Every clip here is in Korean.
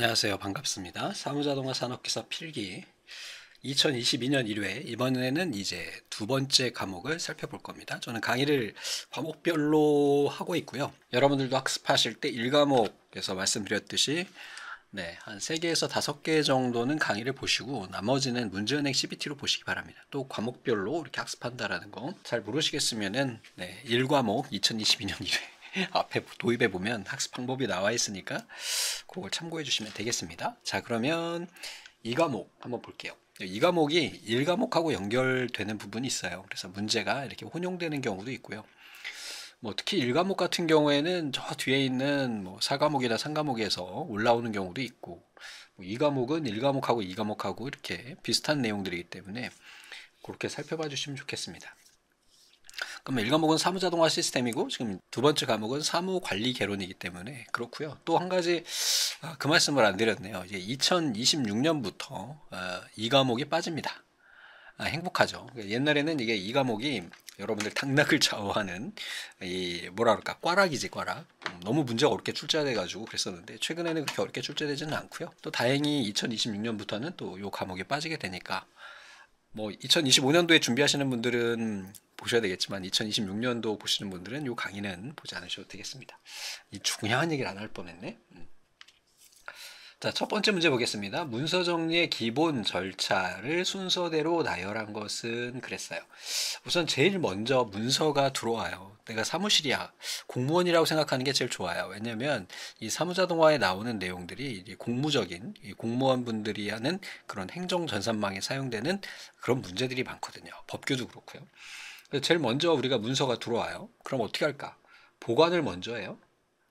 안녕하세요. 반갑습니다. 사무자동화 산업기사 필기 2022년 1회 이번에는 이제 두 번째 과목을 살펴볼 겁니다. 저는 강의를 과목별로 하고 있고요. 여러분들도 학습하실 때 1과목에서 말씀드렸듯이 한 3개에서 5개 정도는 강의를 보시고 나머지는 문제은행 CBT로 보시기 바랍니다. 또 과목별로 이렇게 학습한다라는 거 잘 모르시겠으면은 1과목 2022년 1회 앞에 도입해 보면 학습 방법이 나와 있으니까 그걸 참고해 주시면 되겠습니다. 자, 그러면 이 과목 한번 볼게요. 이 과목이 1과목하고 연결되는 부분이 있어요. 그래서 문제가 이렇게 혼용되는 경우도 있고요. 특히 1과목 같은 경우에는 저 뒤에 있는 4과목이나 3과목에서 올라오는 경우도 있고, 2과목은 1과목하고 2과목하고 이렇게 비슷한 내용들이기 때문에 그렇게 살펴봐 주시면 좋겠습니다. 그러면 1과목은 사무자동화 시스템이고 지금 두 번째 과목은 사무관리 개론이기 때문에 그렇고요. 또 한 가지 그 말씀을 안 드렸네요. 이제 2026년부터 이 과목이 빠집니다. 행복하죠. 옛날에는 이게 이 과목이 여러분들 당락을 좌우하는 이 뭐라 그럴까 꽈락이지 꽈락. 너무 문제가 어렵게 출제돼 가지고 그랬었는데 최근에는 그렇게 어렵게 출제되지는 않고요. 또 다행히 2026년부터는 또 이 과목이 빠지게 되니까 2025년도에 준비하시는 분들은 보셔야 되겠지만 2026년도 보시는 분들은 이 강의는 보지 않으셔도 되겠습니다. 이 중요한 얘기를 안 할 뻔했네. 자, 첫 번째 문제 보겠습니다. 문서 정리의 기본 절차를 순서대로 나열한 것은 그랬어요. 우선 제일 먼저 문서가 들어와요. 내가 사무실이야. 공무원이라고 생각하는 게 제일 좋아요. 왜냐면 이 사무자동화에 나오는 내용들이 공무적인 공무원분들이 하는 그런 행정 전산망에 사용되는 그런 문제들이 많거든요. 법규도 그렇고요. 그래서 제일 먼저 우리가 문서가 들어와요. 그럼 어떻게 할까? 보관을 먼저 해요?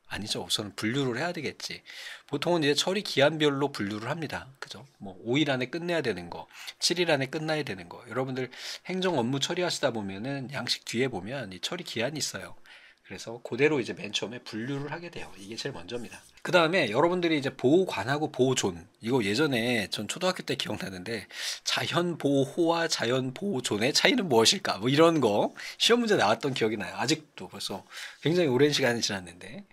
아니죠. 우선 분류를 해야 되겠지. 보통은 이제 처리 기한별로 분류를 합니다. 그죠? 5일 안에 끝내야 되는 거, 7일 안에 끝나야 되는 거. 여러분들 행정 업무 처리하시다 보면은 양식 뒤에 보면 이 처리 기한이 있어요. 그래서 그대로 이제 맨 처음에 분류를 하게 돼요. 이게 제일 먼저입니다. 그 다음에 여러분들이 이제 보관하고 보존. 이거 예전에 전 초등학교 때 기억나는데 자연보호와 자연보존의 차이는 무엇일까? 이런 거 시험 문제 나왔던 기억이 나요. 아직도 벌써 굉장히 오랜 시간이 지났는데.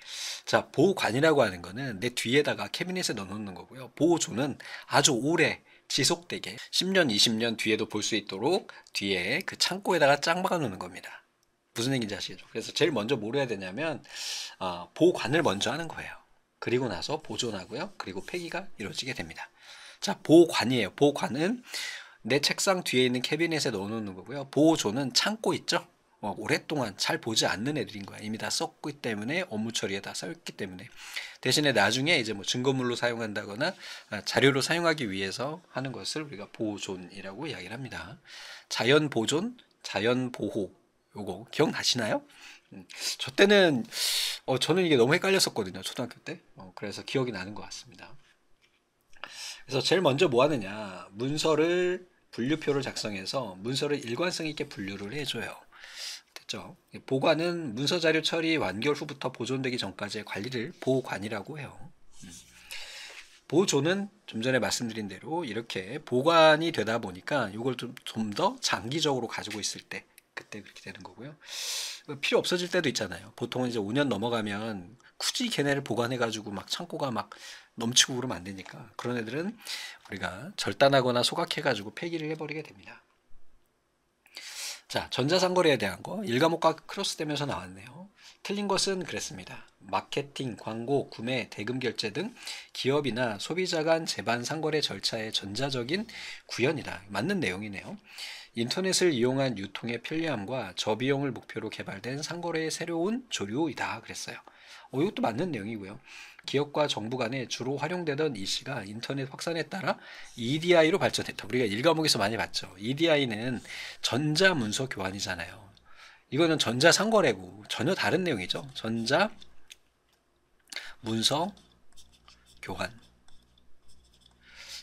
자, 보관이라고 하는 거는 내 뒤에다가 캐비넷에 넣어놓는 거고요. 보존은 아주 오래 지속되게 10년, 20년 뒤에도 볼 수 있도록 뒤에 그 창고에다가 짱 박아 놓는 겁니다. 무슨 얘기인지 아시겠죠? 그래서 제일 먼저 뭘 해야 되냐면 보관을 먼저 하는 거예요. 그리고 나서 보존하고요. 그리고 폐기가 이루어지게 됩니다. 자, 보관이에요. 보관은 내 책상 뒤에 있는 캐비넷에 넣어놓는 거고요. 보존은 창고 있죠? 오랫동안 잘 보지 않는 애들인 거야. 이미 다 썼기 때문에 업무 처리에 다 썼기 때문에 대신에 나중에 이제 증거물로 사용한다거나 자료로 사용하기 위해서 하는 것을 우리가 보존이라고 이야기를 합니다. 자연 보존, 자연 보호. 요거 기억나시나요? 저 때는 저는 이게 너무 헷갈렸었거든요. 초등학교 때. 그래서 기억이 나는 것 같습니다. 그래서 제일 먼저 뭐 하느냐? 문서를 분류표를 작성해서 문서를 일관성 있게 분류를 해줘요. 됐죠? 보관은 문서 자료 처리 완결 후부터 보존되기 전까지의 관리를 보관이라고 해요. 보존은 좀 전에 말씀드린 대로 이렇게 보관이 되다 보니까 이걸 좀 더 장기적으로 가지고 있을 때 그때 그렇게 되는 거고요. 필요 없어질 때도 있잖아요. 보통은 이제 5년 넘어가면 굳이 걔네를 보관해가지고 막 창고가 막 넘치고 그러면 안 되니까 그런 애들은 우리가 절단하거나 소각해가지고 폐기를 해버리게 됩니다. 자, 전자상거래에 대한 거 1과목과 크로스되면서 나왔네요. 틀린 것은 그랬습니다. 마케팅, 광고, 구매, 대금 결제 등 기업이나 소비자 간 재반 상거래 절차의 전자적인 구현이다. 맞는 내용이네요. 인터넷을 이용한 유통의 편리함과 저비용을 목표로 개발된 상거래의 새로운 조류이다 그랬어요. 이것도 맞는 내용이고요. 기업과 정부 간에 주로 활용되던 이 시가 인터넷 확산에 따라 EDI로 발전했다. 우리가 1과목에서 많이 봤죠. EDI는 전자문서 교환이잖아요. 이거는 전자상거래고 전혀 다른 내용이죠. 전자문서 교환.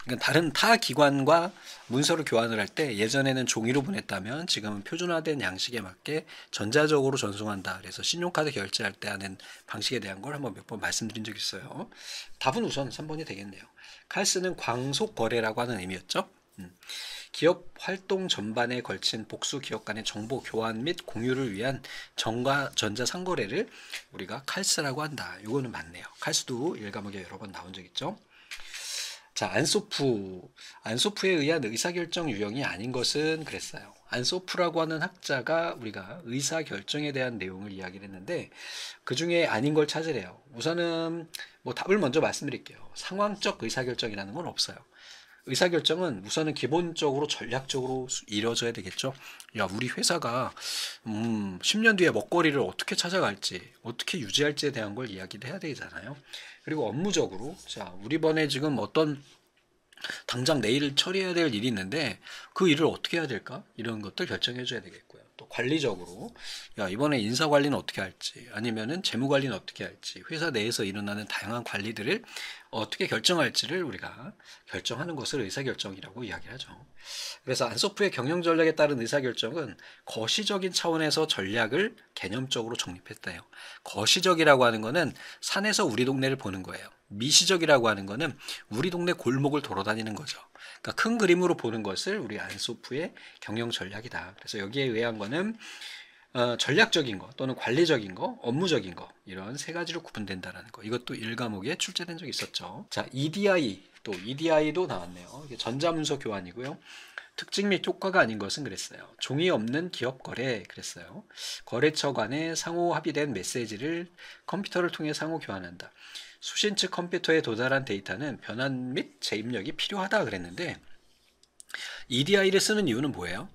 그러니까 다른 타 기관과 문서를 교환을 할 때 예전에는 종이로 보냈다면 지금은 표준화된 양식에 맞게 전자적으로 전송한다. 그래서 신용카드 결제할 때 하는 방식에 대한 걸 한번 몇 번 말씀드린 적이 있어요. 답은 우선 3번이 되겠네요. 칼스는 광속거래라고 하는 의미였죠. 기업 활동 전반에 걸친 복수 기업 간의 정보 교환 및 공유를 위한 전자상거래를 우리가 칼스라고 한다. 이거는 맞네요. 칼스도 1과목에 여러 번 나온 적 있죠. 자, 안소프에 의한 의사결정 유형이 아닌 것은 그랬어요. 안소프라고 하는 학자가 우리가 의사결정에 대한 내용을 이야기를 했는데 그 중에 아닌 걸 찾으래요. 우선은 뭐 답을 먼저 말씀드릴게요. 상황적 의사결정이라는 건 없어요. 의사결정은 우선은 기본적으로 전략적으로 이루어져야 되겠죠. 야, 우리 회사가 10년 뒤에 먹거리를 어떻게 찾아갈지, 어떻게 유지할지에 대한 걸 이야기를 해야 되잖아요. 그리고 업무적으로, 자, 우리 번에 지금 어떤 당장 내일 처리해야 될 일이 있는데 그 일을 어떻게 해야 될까? 이런 것들 결정해 줘야 되겠고요. 또 관리적으로, 야, 이번에 인사 관리는 어떻게 할지, 아니면은 재무 관리는 어떻게 할지, 회사 내에서 일어나는 다양한 관리들을 어떻게 결정할지를 우리가 결정하는 것을 의사결정이라고 이야기하죠. 그래서 안소프의 경영 전략에 따른 의사결정은 거시적인 차원에서 전략을 개념적으로 정립했대요. 거시적이라고 하는 거는 산에서 우리 동네를 보는 거예요. 미시적이라고 하는 거는 우리 동네 골목을 돌아다니는 거죠. 그러니까 큰 그림으로 보는 것을 우리 안소프의 경영 전략이다. 그래서 여기에 의한 거는 전략적인 거 또는 관리적인 거, 업무적인 거 이런 세 가지로 구분된다는 거. 이것도 1과목에 출제된 적이 있었죠. 자, EDI 또 EDI도 나왔네요. 이게 전자문서 교환이고요. 특징 및 효과가 아닌 것은 그랬어요. 종이 없는 기업 거래 그랬어요. 거래처 간에 상호 합의된 메시지를 컴퓨터를 통해 상호 교환한다. 수신 측 컴퓨터에 도달한 데이터는 변환 및 재입력이 필요하다 그랬는데 EDI를 쓰는 이유는 뭐예요?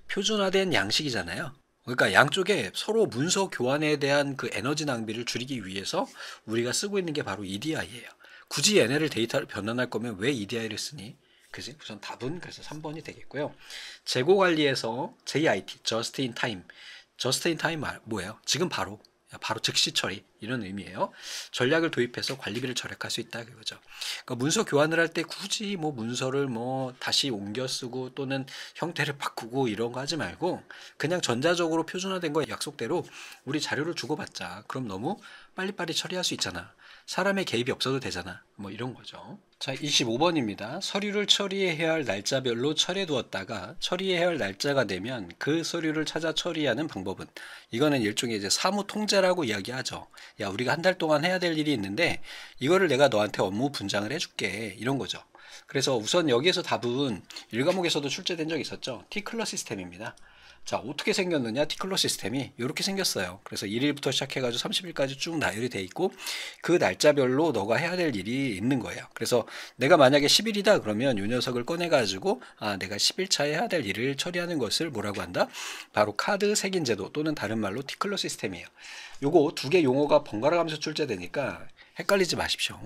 표준화된 양식이잖아요. 그러니까 양쪽에 서로 문서 교환에 대한 그 에너지 낭비를 줄이기 위해서 우리가 쓰고 있는 게 바로 EDI예요. 굳이 얘네를 데이터를 변환할 거면 왜 EDI를 쓰니? 그지? 우선 답은 그래서 3번이 되겠고요. 재고 관리에서 JIT, Just in Time. Just in Time 뭐예요? 지금 바로 즉시 처리 이런 의미예요. 전략을 도입해서 관리비를 절약할 수 있다 그거죠. 그러니까 문서 교환을 할 때 굳이 뭐 문서를 뭐 다시 옮겨 쓰고 또는 형태를 바꾸고 이런 거 하지 말고 그냥 전자적으로 표준화된 거 약속대로 우리 자료를 주고받자. 그럼 너무 빨리빨리 처리할 수 있잖아. 사람의 개입이 없어도 되잖아. 뭐 이런 거죠. 자, 25번입니다. 서류를 처리해야 할 날짜별로 철해 두었다가 처리해야 할 날짜가 되면 그 서류를 찾아 처리하는 방법은 이거는 일종의 이제 사무 통제라고 이야기하죠. 야, 우리가 한 달 동안 해야 될 일이 있는데 이거를 내가 너한테 업무 분장을 해줄게. 이런 거죠. 그래서 우선 여기에서 답은 1과목에서도 출제된 적이 있었죠. T클러 시스템입니다. 자, 어떻게 생겼느냐? T클러 시스템이 이렇게 생겼어요. 그래서 1일부터 시작해가지고 30일까지 쭉 나열이 돼 있고 그 날짜별로 너가 해야 될 일이 있는 거예요. 그래서 내가 만약에 10일이다 그러면 이 녀석을 꺼내가지고 내가 10일차에 해야 될 일을 처리하는 것을 뭐라고 한다? 바로 카드 색인 제도 또는 다른 말로 T클러 시스템이에요. 요거 두 개 용어가 번갈아 가면서 출제되니까 헷갈리지 마십시오.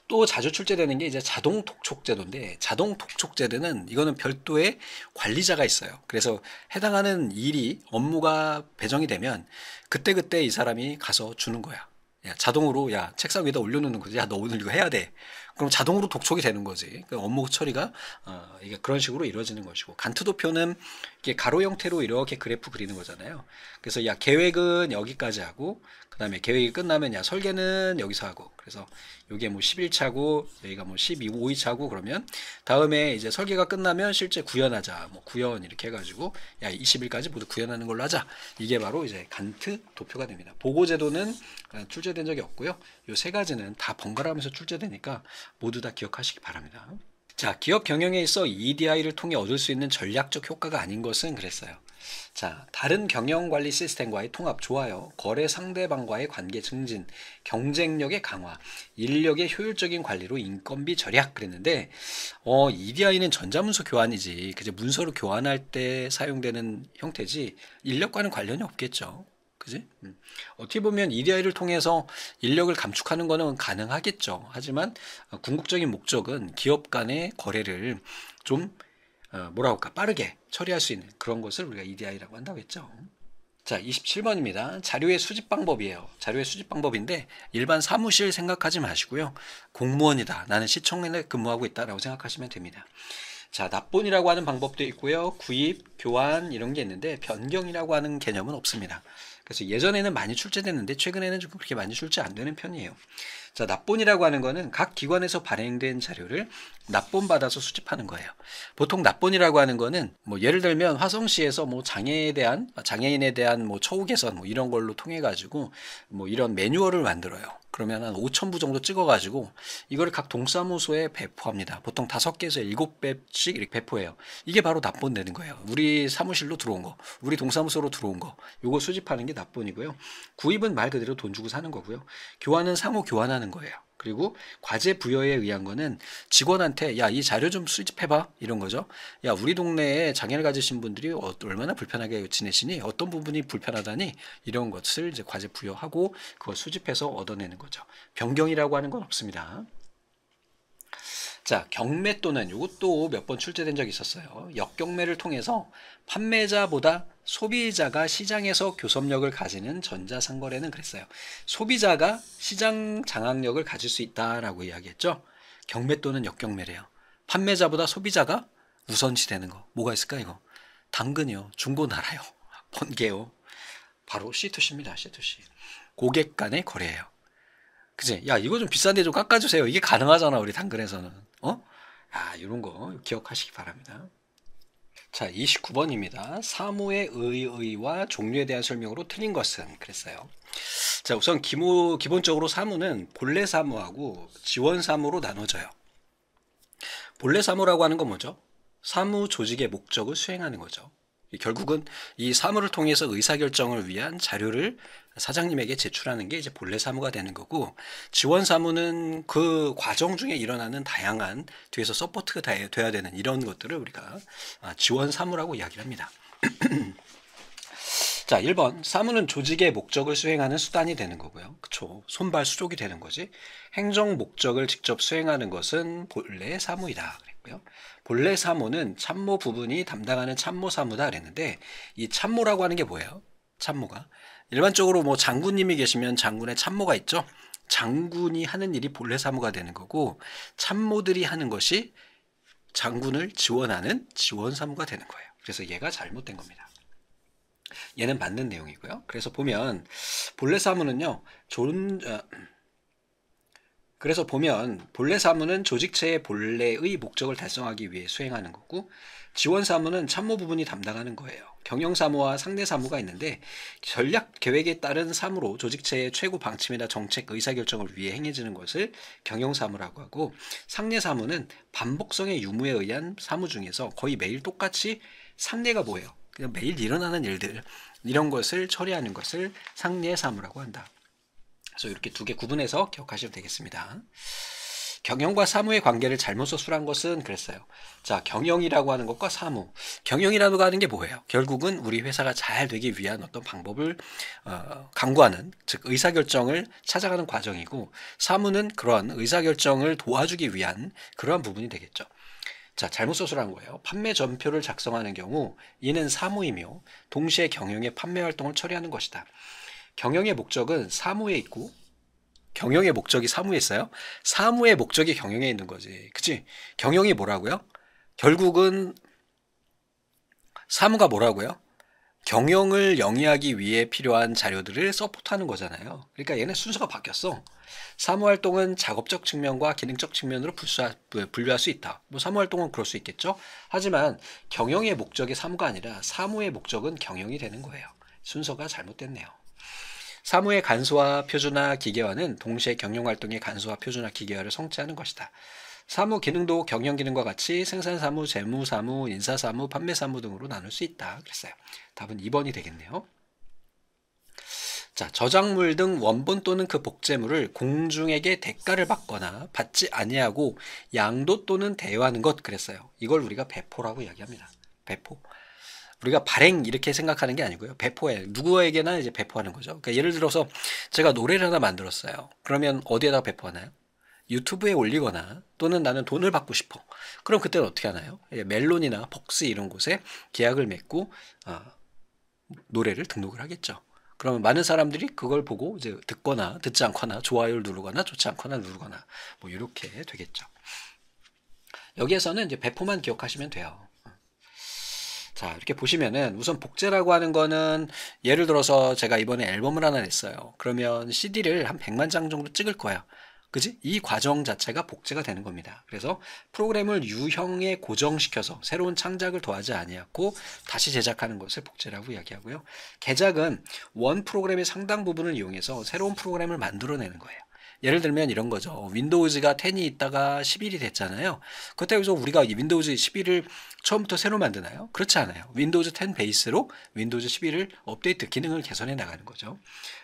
또 자주 출제되는 게 이제 자동 독촉 제도인데 자동 독촉 제도는 이거는 별도의 관리자가 있어요. 그래서 해당하는 일이 업무가 배정이 되면 그때그때 이 사람이 가서 주는 거야. 야, 자동으로 야 책상 위에다 올려놓는 거지. 야, 너 오늘 이거 해야 돼. 그럼 자동으로 독촉이 되는 거지. 그러니까 업무 처리가 이게 그런 식으로 이루어지는 것이고 간투도표는 이게 가로 형태로 이렇게 그래프 그리는 거잖아요. 그래서 야 계획은 여기까지 하고 그다음에 계획이 끝나면 야 설계는 여기서 하고 그래서 요게 뭐 10일차고 여기가 뭐 5일차고 그러면 다음에 이제 설계가 끝나면 실제 구현하자 뭐 구현 이렇게 해가지고 야 20일까지 모두 구현하는 걸로 하자 이게 바로 이제 간트 도표가 됩니다. 보고제도는 출제된 적이 없고요. 요 세 가지는 다 번갈아가면서 출제되니까 모두 다 기억하시기 바랍니다. 자, 기업 경영에 있어 EDI를 통해 얻을 수 있는 전략적 효과가 아닌 것은 그랬어요. 자, 다른 경영관리 시스템과의 통합 좋아요. 거래 상대방과의 관계 증진, 경쟁력의 강화, 인력의 효율적인 관리로 인건비 절약 그랬는데 EDI는 전자문서 교환이지 그제 문서로 교환할 때 사용되는 형태지 인력과는 관련이 없겠죠. 그지? 어떻게 보면 EDI를 통해서 인력을 감축하는 거는 가능하겠죠. 하지만 궁극적인 목적은 기업 간의 거래를 좀 뭐라 할까 빠르게 처리할 수 있는 그런 것을 우리가 EDI라고 한다고 했죠. 자, 27번입니다. 자료의 수집 방법이에요. 자료의 수집 방법인데 일반 사무실 생각하지 마시고요. 공무원이다. 나는 시청에 근무하고 있다라고 생각하시면 됩니다. 자, 납본이라고 하는 방법도 있고요. 구입, 교환 이런 게 있는데 변경이라고 하는 개념은 없습니다. 그래서 예전에는 많이 출제됐는데 최근에는 좀 그렇게 많이 출제 안 되는 편이에요. 자, 납본이라고 하는 거는 각 기관에서 발행된 자료를 납본 받아서 수집하는 거예요. 보통 납본이라고 하는 거는 뭐 예를 들면 화성시에서 뭐 장애인에 대한 뭐 처우 개선 뭐 이런 걸로 통해 가지고 뭐 이런 매뉴얼을 만들어요. 그러면 한 5,000부 정도 찍어가지고 이거를 각 동사무소에 배포합니다. 보통 5개에서 7배씩 이렇게 배포해요. 이게 바로 납본되는 거예요. 우리 사무실로 들어온 거, 우리 동사무소로 들어온 거, 요거 수집하는 게 납본이고요. 구입은 말 그대로 돈 주고 사는 거고요. 교환은 상호 교환하는 거예요. 그리고 과제 부여에 의한 거는 직원한테 야, 이 자료 좀 수집해봐 이런 거죠. 야, 우리 동네에 장애를 가지신 분들이 얼마나 불편하게 지내시니, 어떤 부분이 불편하다니, 이런 것을 이제 과제 부여하고 그걸 수집해서 얻어내는 거죠. 변경이라고 하는 건 없습니다. 자, 경매 또는 이것도 몇 번 출제된 적이 있었어요. 역경매를 통해서 판매자보다 소비자가 시장에서 교섭력을 가지는 전자상거래는 그랬어요. 소비자가 시장 장악력을 가질 수 있다라고 이야기했죠. 경매 또는 역경매래요. 판매자보다 소비자가 우선시 되는 거. 뭐가 있을까 이거? 당근이요. 중고나라요. 번개요. 바로 C2C입니다. C2C. 고객 간의 거래예요. 그치? 야, 이거 좀 비싼데 좀 깎아주세요. 이게 가능하잖아, 우리 당근에서는. 이런 거 기억하시기 바랍니다. 자, 29번입니다. 사무의 의의와 종류에 대한 설명으로 틀린 것은 그랬어요. 자, 우선 기본적으로 사무는 본래 사무하고 지원 사무로 나눠져요. 본래 사무라고 하는 건 뭐죠? 사무 조직의 목적을 수행하는 거죠. 결국은 이 사무를 통해서 의사결정을 위한 자료를 사장님에게 제출하는 게 이제 본래 사무가 되는 거고, 지원 사무는 그 과정 중에 일어나는 다양한 뒤에서 서포트가 돼야 되는 이런 것들을 우리가 지원 사무라고 이야기를 합니다. 자, 1번 사무는 조직의 목적을 수행하는 수단이 되는 거고요. 그쵸? 손발 수족이 되는 거지. 행정 목적을 직접 수행하는 것은 본래 사무이다 그랬고요. 본래 사무는 참모 부분이 담당하는 참모 사무다 그랬는데, 이 참모라고 하는 게 뭐예요? 참모가 일반적으로 뭐 장군님이 계시면 장군의 참모가 있죠. 장군이 하는 일이 본래 사무가 되는 거고, 참모들이 하는 것이 장군을 지원하는 지원 사무가 되는 거예요. 그래서 얘가 잘못된 겁니다. 얘는 맞는 내용이고요. 그래서 보면 본래 사무는요, 그래서 보면 본래 사무는 조직체의 본래의 목적을 달성하기 위해 수행하는 거고, 지원 사무는 참모 부분이 담당하는 거예요. 경영 사무와 상내 사무가 있는데, 전략 계획에 따른 사무로 조직체의 최고 방침이나 정책 의사결정을 위해 행해지는 것을 경영 사무라고 하고, 상내 사무는 반복성의 유무에 의한 사무 중에서 거의 매일 똑같이 상내가 뭐예요? 그냥 매일 일어나는 일들, 이런 것을 처리하는 것을 상내 사무라고 한다. 그래서 이렇게 두 개 구분해서 기억하시면 되겠습니다. 경영과 사무의 관계를 잘못 서술한 것은 그랬어요. 자, 경영이라고 하는 것과 사무. 경영이라고 하는 게 뭐예요? 결국은 우리 회사가 잘 되기 위한 어떤 방법을 강구하는, 즉 의사결정을 찾아가는 과정이고, 사무는 그러한 의사결정을 도와주기 위한 그러한 부분이 되겠죠. 자, 잘못 서술한 거예요. 판매 전표를 작성하는 경우 이는 사무이며 동시에 경영의 판매 활동을 처리하는 것이다. 경영의 목적은 사무에 있고, 경영의 목적이 사무에 있어요? 사무의 목적이 경영에 있는 거지. 그치? 경영이 뭐라고요? 결국은 사무가 뭐라고요? 경영을 영위하기 위해 필요한 자료들을 서포트하는 거잖아요. 그러니까 얘네 순서가 바뀌었어. 사무활동은 작업적 측면과 기능적 측면으로 분류할 수 있다. 뭐 사무활동은 그럴 수 있겠죠. 하지만 경영의 목적이 사무가 아니라 사무의 목적은 경영이 되는 거예요. 순서가 잘못됐네요. 사무의 간소화, 표준화, 기계화는 동시에 경영활동의 간소화, 표준화, 기계화를 성취하는 것이다. 사무 기능도 경영 기능과 같이 생산사무, 재무사무, 인사사무, 판매사무 등으로 나눌 수 있다. 그랬어요. 답은 2번이 되겠네요. 자, 저작물 등 원본 또는 그 복제물을 공중에게 대가를 받거나 받지 아니하고 양도 또는 대여하는 것 그랬어요. 이걸 우리가 배포라고 이야기합니다. 배포. 우리가 발행 이렇게 생각하는 게 아니고요. 배포해. 누구에게나 이제 배포하는 거죠. 그러니까 예를 들어서 제가 노래를 하나 만들었어요. 그러면 어디에다가 배포하나요? 유튜브에 올리거나 또는 나는 돈을 받고 싶어. 그럼 그때는 어떻게 하나요? 멜론이나 벅스 이런 곳에 계약을 맺고 노래를 등록을 하겠죠. 그러면 많은 사람들이 그걸 보고 이제 듣거나 듣지 않거나 좋아요를 누르거나 좋지 않거나 누르거나 뭐 이렇게 되겠죠. 여기에서는 이제 배포만 기억하시면 돼요. 자, 이렇게 보시면은 우선 복제라고 하는 거는 예를 들어서 제가 이번에 앨범을 하나 냈어요. 그러면 CD를 한 100만 장 정도 찍을 거야. 그지? 이 과정 자체가 복제가 되는 겁니다. 그래서 프로그램을 유형에 고정시켜서 새로운 창작을 더하지 아니하고 다시 제작하는 것을 복제라고 이야기하고요. 개작은 원 프로그램의 상당 부분을 이용해서 새로운 프로그램을 만들어내는 거예요. 예를 들면 이런 거죠. 윈도우즈가 10이 있다가 11이 됐잖아요. 그렇다고 해서 우리가 이 윈도우즈 11을 처음부터 새로 만드나요? 그렇지 않아요. 윈도우즈 10 베이스로 윈도우즈 11을 업데이트 기능을 개선해 나가는 거죠.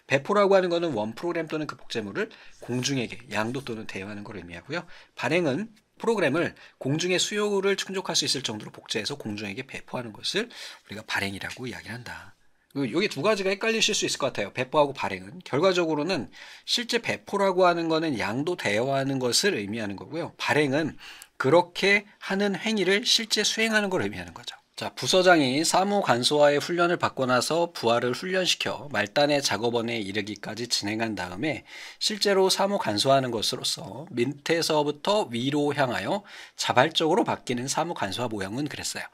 배포라고 하는 거는 원 프로그램 또는 그 복제물을 공중에게 양도 또는 대여하는 걸 의미하고요. 발행은 프로그램을 공중의 수요를 충족할 수 있을 정도로 복제해서 공중에게 배포하는 것을 우리가 발행이라고 이야기를 한다. 여기 두 가지가 헷갈리실 수 있을 것 같아요. 배포하고 발행은. 결과적으로는 실제 배포라고 하는 거는 양도 대여하는 것을 의미하는 거고요. 발행은 그렇게 하는 행위를 실제 수행하는 걸 의미하는 거죠. 자, 부서장이 사무 간소화의 훈련을 받고 나서 부하를 훈련시켜 말단의 작업원에 이르기까지 진행한 다음에 실제로 사무 간소화하는 것으로서 밑에서부터 위로 향하여 자발적으로 바뀌는 사무 간소화 모형은 그랬어요.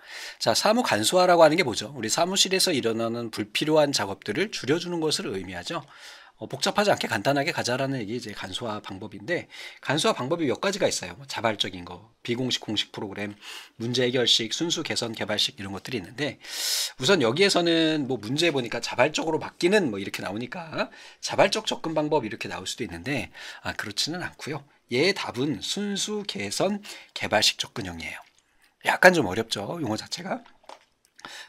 자, 사무 간소화라고 하는 게 뭐죠? 우리 사무실에서 일어나는 불필요한 작업들을 줄여주는 것을 의미하죠. 복잡하지 않게 간단하게 가자라는 얘기 이제 간소화 방법인데, 간소화 방법이 몇 가지가 있어요. 자발적인 거, 비공식, 공식 프로그램, 문제 해결식, 순수 개선 개발식 이런 것들이 있는데, 우선 여기에서는 뭐 문제 보니까 자발적으로 바뀌는 뭐 이렇게 나오니까 자발적 접근 방법 이렇게 나올 수도 있는데, 그렇지는 않고요. 얘의 답은 순수 개선 개발식 접근형이에요. 약간 좀 어렵죠, 용어 자체가.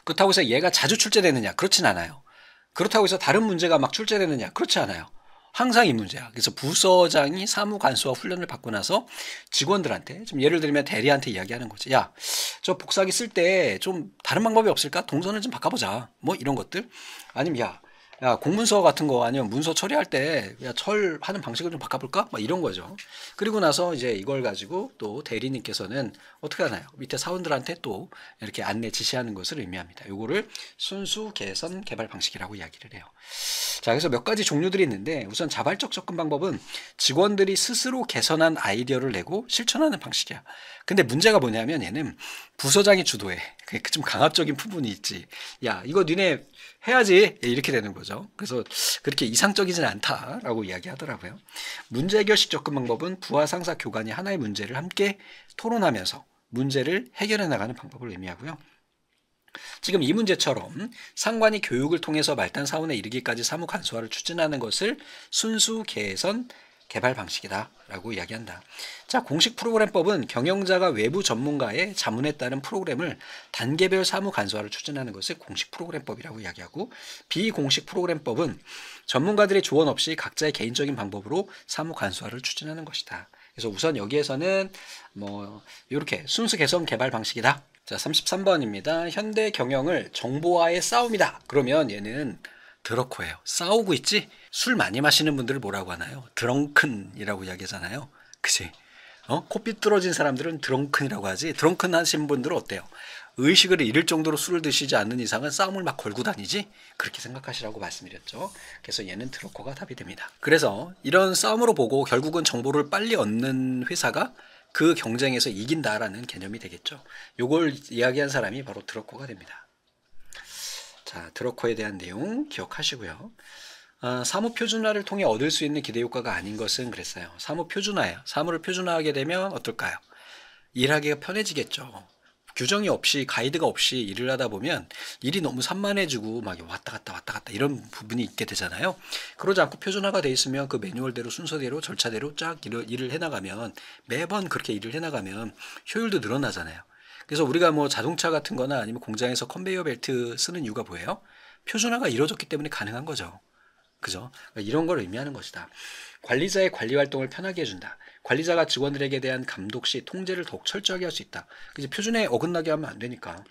그렇다고 해서 얘가 자주 출제되느냐? 그렇진 않아요. 그렇다고 해서 다른 문제가 막 출제되느냐? 그렇지 않아요. 항상 이 문제야. 그래서 부서장이 사무 간소화 훈련을 받고 나서 직원들한테, 좀 예를 들면 대리한테 이야기하는 거지. 야, 저 복사기 쓸 때 좀 다른 방법이 없을까? 동선을 좀 바꿔보자. 뭐 이런 것들. 아니면 야, 공문서 같은 거 아니면 문서 처리할 때 철하는 방식을 좀 바꿔볼까? 막 이런 거죠. 그리고 나서 이제 이걸 가지고 또 대리님께서는 어떻게 하나요? 밑에 사원들한테 또 이렇게 안내 지시하는 것을 의미합니다. 요거를 순수 개선 개발 방식이라고 이야기를 해요. 자, 그래서 몇 가지 종류들이 있는데, 우선 자발적 접근 방법은 직원들이 스스로 개선한 아이디어를 내고 실천하는 방식이야. 근데 문제가 뭐냐면 얘는 부서장이 주도해. 좀 강압적인 부분이 있지. 야, 이거 니네 해야지. 이렇게 되는 거죠. 그래서 그렇게 이상적이진 않다라고 이야기하더라고요. 문제 해결식 접근 방법은 부하 상사 교관이 하나의 문제를 함께 토론하면서 문제를 해결해 나가는 방법을 의미하고요. 지금 이 문제처럼 상관이 교육을 통해서 말단 사원에 이르기까지 사무 간소화를 추진하는 것을 순수 개선 개발 방식이다 라고 이야기한다. 자, 공식 프로그램법은 경영자가 외부 전문가의 자문에 따른 프로그램을 단계별 사무 간소화를 추진하는 것을 공식 프로그램법이라고 이야기하고, 비공식 프로그램법은 전문가들의 조언 없이 각자의 개인적인 방법으로 사무 간소화를 추진하는 것이다. 그래서 우선 여기에서는 뭐 이렇게 순수 개선 개발 방식이다. 자, 33번입니다. 현대 경영을 정보화의 싸움이다. 그러면 얘는 드러코예요. 싸우고 있지? 술 많이 마시는 분들을 뭐라고 하나요? 드렁큰이라고 이야기하잖아요. 그치? 코 삐뚤어진 사람들은 드렁큰이라고 하지. 드렁큰 하신 분들은 어때요? 의식을 잃을 정도로 술을 드시지 않는 이상은 싸움을 막 걸고 다니지? 그렇게 생각하시라고 말씀드렸죠. 그래서 얘는 드러코가 답이 됩니다. 그래서 이런 싸움으로 보고 결국은 정보를 빨리 얻는 회사가 그 경쟁에서 이긴다라는 개념이 되겠죠. 요걸 이야기한 사람이 바로 드러코가 됩니다. 자, 드러코에 대한 내용 기억하시고요. 사무 표준화를 통해 얻을 수 있는 기대 효과가 아닌 것은 그랬어요. 사무 표준화예요. 사무를 표준화하게 되면 어떨까요? 일하기가 편해지겠죠. 규정이 없이, 가이드가 없이 일을 하다 보면 일이 너무 산만해지고 막 왔다 갔다 이런 부분이 있게 되잖아요. 그러지 않고 표준화가 돼 있으면 그 매뉴얼대로 순서대로 절차대로 쫙 일을 해나가면, 매번 그렇게 일을 해나가면 효율도 늘어나잖아요. 그래서 우리가 뭐 자동차 같은 거나 아니면 공장에서 컨베이어 벨트 쓰는 이유가 뭐예요? 표준화가 이루어졌기 때문에 가능한 거죠. 그죠? 이런 걸 의미하는 것이다. 관리자의 관리 활동을 편하게 해준다. 관리자가 직원들에게 대한 감독 시 통제를 더욱 철저하게 할 수 있다. 그래서 표준에 어긋나게 하면 안 되니까.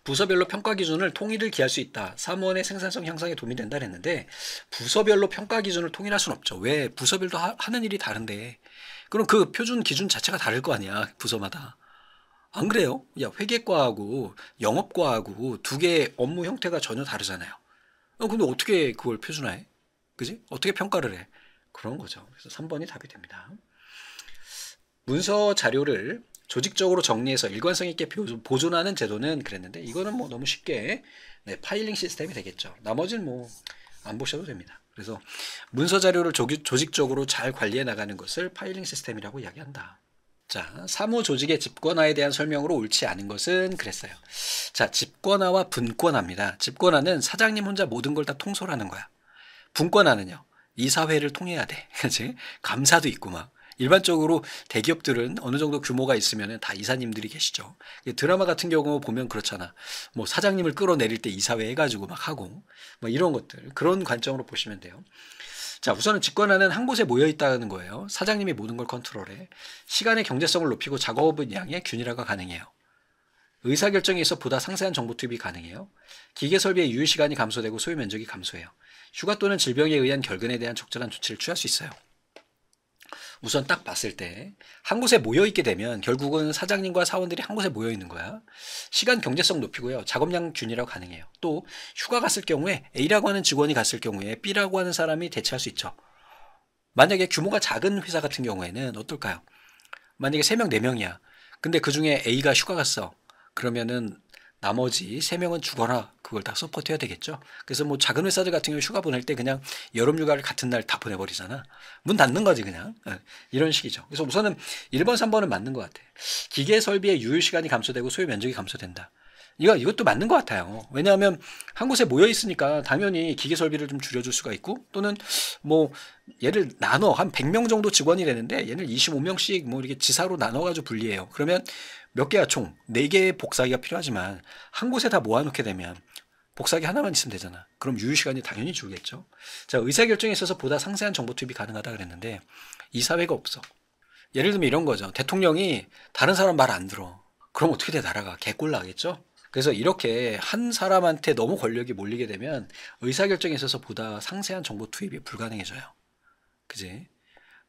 부서별로 평가 기준을 통일을 기할 수 있다. 사무원의 생산성 향상에 도움이 된다 했는데, 부서별로 평가 기준을 통일할 수는 없죠. 왜? 부서별도 하는 일이 다른데. 그럼 그 표준 기준 자체가 다를 거 아니야, 부서마다. 안 그래요? 야, 회계과하고 영업과하고 두 개의 업무 형태가 전혀 다르잖아요. 근데 어떻게 그걸 표준화해? 그지? 어떻게 평가를 해? 그런 거죠. 그래서 3번이 답이 됩니다. 문서 자료를 조직적으로 정리해서 일관성 있게 보존하는 제도는 그랬는데, 이거는 뭐 너무 쉽게 파일링 시스템이 되겠죠. 나머지는 뭐 안 보셔도 됩니다. 그래서 문서 자료를 조직적으로 잘 관리해 나가는 것을 파일링 시스템이라고 이야기한다. 자, 사무 조직의 집권화에 대한 설명으로 옳지 않은 것은 그랬어요. 자, 집권화와 분권화입니다. 집권화는 사장님 혼자 모든 걸 다 통솔하는 거야. 분권화는요, 이사회를 통해야 돼. 그치? 감사도 있고 막. 일반적으로 대기업들은 어느 정도 규모가 있으면 다 이사님들이 계시죠. 드라마 같은 경우 보면 그렇잖아. 뭐 사장님을 끌어내릴 때 이사회 해가지고 막 하고 뭐 이런 것들. 그런 관점으로 보시면 돼요. 자, 우선은 직권하는 한 곳에 모여 있다는 거예요. 사장님이 모든 걸 컨트롤해. 시간의 경제성을 높이고 작업은 양의 균일화가 가능해요. 의사결정에 있어 보다 상세한 정보 투입이 가능해요. 기계 설비의 유효 시간이 감소되고 소요 면적이 감소해요. 휴가 또는 질병에 의한 결근에 대한 적절한 조치를 취할 수 있어요. 우선 딱 봤을 때 한 곳에 모여 있게 되면 결국은 사장님과 사원들이 한 곳에 모여 있는 거야. 시간 경제성 높이고요. 작업량 균일화 가능해요. 또 휴가 갔을 경우에 A라고 하는 직원이 갔을 경우에 B라고 하는 사람이 대체할 수 있죠. 만약에 규모가 작은 회사 같은 경우에는 어떨까요? 만약에 3명, 4명이야. 근데 그 중에 A가 휴가 갔어. 그러면은 나머지 3명은 죽어라. 그걸 다 서포트해야 되겠죠. 그래서 뭐 작은 회사들 같은 경우 휴가 보낼 때 그냥 여름 휴가를 같은 날 다 보내버리잖아. 문 닫는 거지 그냥. 이런 식이죠. 그래서 우선은 1번, 3번은 맞는 것 같아. 기계 설비의 유효 시간이 감소되고 소요 면적이 감소된다. 이것도 맞는 것 같아요. 왜냐하면 한 곳에 모여 있으니까 당연히 기계 설비를 좀 줄여줄 수가 있고 또는 뭐 얘를 나눠 한 100명 정도 직원이 되는데 얘를 25명씩 뭐 이렇게 지사로 나눠가지고 분리해요. 그러면 몇 개야 총? 4개의 복사기가 필요하지만 한 곳에 다 모아놓게 되면 복사기 하나만 있으면 되잖아. 그럼 유효시간이 당연히 줄겠죠. 자, 의사결정에 있어서 보다 상세한 정보 투입이 가능하다 그랬는데 이사회가 없어. 예를 들면 이런 거죠. 대통령이 다른 사람 말 안 들어. 그럼 어떻게 돼 나라가? 개꼴 나겠죠? 그래서 이렇게 한 사람한테 너무 권력이 몰리게 되면 의사결정에 있어서 보다 상세한 정보 투입이 불가능해져요. 그지?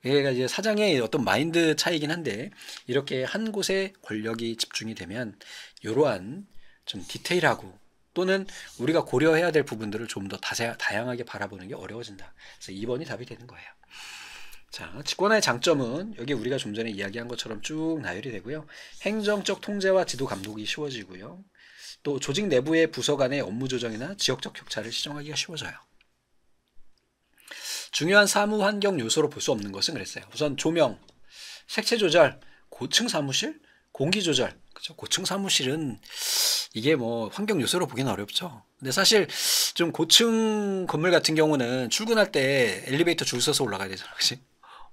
얘가 이제 사장의 어떤 마인드 차이긴 한데 이렇게 한 곳에 권력이 집중이 되면 이러한 좀 디테일하고 또는 우리가 고려해야 될 부분들을 좀 더 다양하게 바라보는 게 어려워진다. 그래서 2번이 답이 되는 거예요. 자, 직권화의 장점은 여기 우리가 좀 전에 이야기한 것처럼 쭉 나열이 되고요. 행정적 통제와 지도 감독이 쉬워지고요. 또 조직 내부의 부서 간의 업무 조정이나 지역적 격차를 시정하기가 쉬워져요. 중요한 사무 환경 요소로 볼 수 없는 것은 그랬어요. 우선 조명, 색채 조절, 고층 사무실, 공기 조절. 그렇죠? 고층 사무실은 이게 뭐 환경 요소로 보기는 어렵죠. 근데 사실 좀 고층 건물 같은 경우는 출근할 때 엘리베이터 줄 서서 올라가야 되잖아. 그치?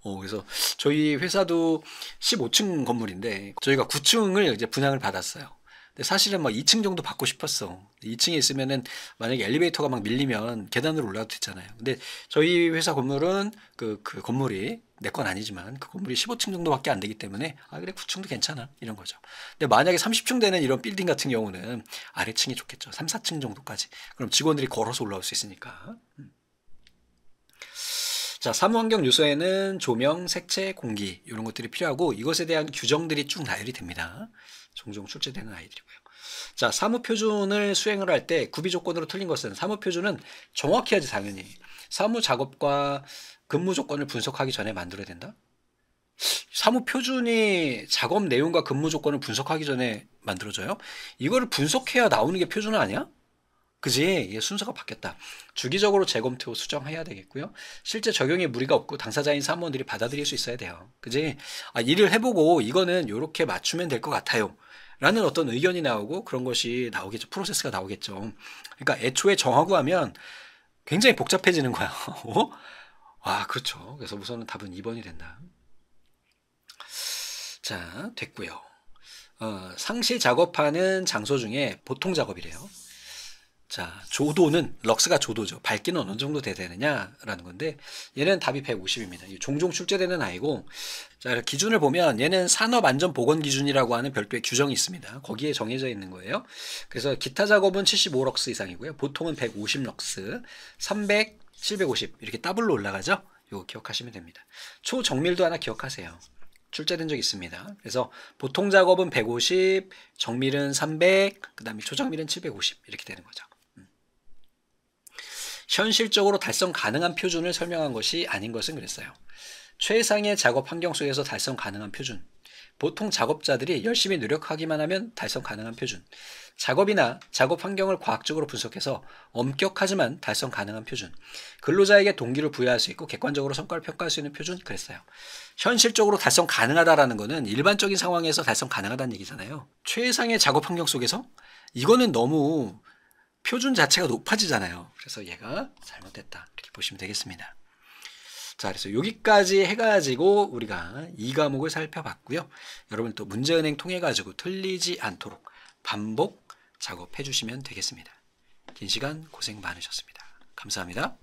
그래서 저희 회사도 15층 건물인데 저희가 9층을 이제 분양을 받았어요. 근데 사실은 막 2층 정도 받고 싶었어. 2층에 있으면은 만약에 엘리베이터가 막 밀리면 계단으로 올라가도 되잖아요. 근데 저희 회사 건물은 그 건물이 내 건 아니지만 그 건물이 15층 정도밖에 안 되기 때문에 그래 9층도 괜찮아 이런 거죠. 근데 만약에 30층 되는 이런 빌딩 같은 경우는 아래층이 좋겠죠. 3, 4층 정도까지. 그럼 직원들이 걸어서 올라올 수 있으니까. 자, 사무환경 요소에는 조명, 색채, 공기 이런 것들이 필요하고 이것에 대한 규정들이 쭉 나열이 됩니다. 종종 출제되는 아이들이고요. 자, 사무표준을 수행을 할 때 구비조건으로 틀린 것은 사무표준은 정확히 해야지 당연히. 사무작업과 근무조건을 분석하기 전에 만들어야 된다? 사무표준이 작업 내용과 근무조건을 분석하기 전에 만들어져요? 이거를 분석해야 나오는 게 표준 아니야? 그지? 이게 순서가 바뀌었다. 주기적으로 재검토 수정해야 되겠고요. 실제 적용에 무리가 없고 당사자인 사무원들이 받아들일 수 있어야 돼요. 그지? 일을 해보고 이거는 이렇게 맞추면 될 것 같아요. 라는 어떤 의견이 나오고 그런 것이 나오겠죠. 프로세스가 나오겠죠. 그러니까 애초에 정하고 하면 굉장히 복잡해지는 거야. 그렇죠. 그래서 우선은 답은 2번이 된다. 자, 됐고요. 상시 작업하는 장소 중에 보통 작업이래요. 자, 조도는 럭스가 조도죠. 밝기는 어느 정도 돼야 되느냐라는 건데 얘는 답이 150입니다. 종종 출제되는 아이고 자, 기준을 보면 얘는 산업안전보건기준이라고 하는 별도의 규정이 있습니다. 거기에 정해져 있는 거예요. 그래서 기타 작업은 75럭스 이상이고요. 보통은 150럭스, 300, 750 이렇게 더블로 올라가죠. 이거 기억하시면 됩니다. 초정밀도 하나 기억하세요. 출제된 적 있습니다. 그래서 보통 작업은 150, 정밀은 300, 그 다음에 초정밀은 750 이렇게 되는 거죠. 현실적으로 달성 가능한 표준을 설명한 것이 아닌 것은 그랬어요. 최상의 작업 환경 속에서 달성 가능한 표준. 보통 작업자들이 열심히 노력하기만 하면 달성 가능한 표준. 작업이나 작업 환경을 과학적으로 분석해서 엄격하지만 달성 가능한 표준. 근로자에게 동기를 부여할 수 있고 객관적으로 성과를 평가할 수 있는 표준 그랬어요. 현실적으로 달성 가능하다라는 거는 일반적인 상황에서 달성 가능하다는 얘기잖아요. 최상의 작업 환경 속에서 이거는 너무 표준 자체가 높아지잖아요. 그래서 얘가 잘못됐다 이렇게 보시면 되겠습니다. 자, 그래서 여기까지 해가지고 우리가 이 과목을 살펴봤고요. 여러분 또 문제은행 통해가지고 틀리지 않도록 반복 작업해 주시면 되겠습니다. 긴 시간 고생 많으셨습니다. 감사합니다.